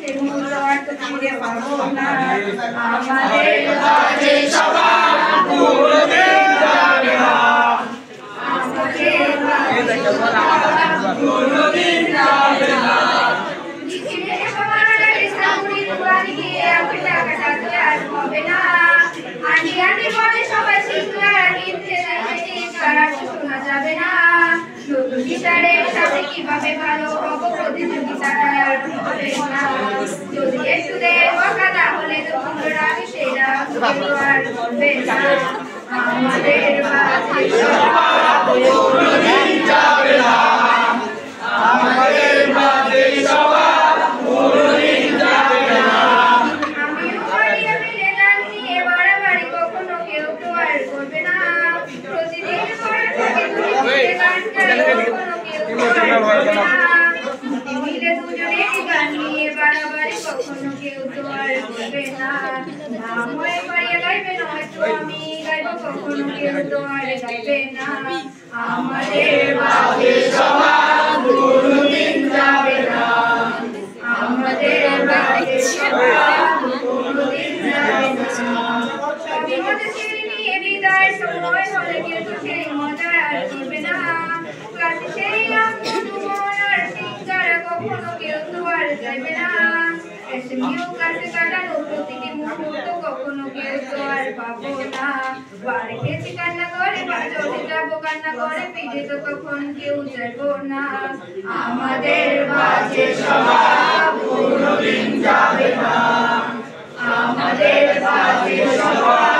সেই মুহূর্ত আর তো ফিরে পাবো না আমাদের বাজে সবার কোনোদিন যাবে না আমাদের বাজে সবার কোনোদিন যাবে না পৃথিবীর সবার সামনে দোয়ারে গিয়ে আমি টাকাটা তো আর হবে না আন্টি আন্টি বলে সবাই সিঙ্গার নিতে তারা শোনা যাবে না নতুন গিটারের সাথে কিভাবে ভালো হব প্রতিযোগিতাটা আর হবে না যদি একটু দেয় বকা তাহলে তো তোমরা সেটা আর করবে না আমাদের বাজে সবার কোনোদিন যাবে না আমাদের বাজে সবার কোনোদিন যাবে না আমিও বাড়িয়ে মিলে গান নিয়ে বাড়াবাড়ি কখনো কেউ তো আর করবে না প্রতিদিন পড়া থেকে তুমি গান গাই কখনো কেউ তো আর করবে না মিলে দুজনে গান নিয়ে বাড়াবাড়ি কখনো কেউ তো আর করবে না আমায় বাড়িয়ে গাইবে নয়তো আমি গাইব কখনো কেউ তো আর গাইবে না আমাদের বাজে সবার কোনোদিন যাবে না আমাদের বাজে সবার কোনোদিন যাবে না সবই মজা ছেড়ে নিয়ে বিদায় সময় হলে কেউ তো সেই মজা আর করবে না ক্লাসে সেই আর সিঙ্গার কখনো কেউ তো আর যাবে না এসএমইউ ক্লাসে কাটানো প্রতিটি মুহূর্ত কখনো কেউ তো আর পাবো না বাড়িতে কান্না করে বাজারে যাবো কান্না করে ফিরে তো তখন কেউ যাবো না আমাদের বাজে সবার কোনোদিন যাবে না আমাদের বাজে সবার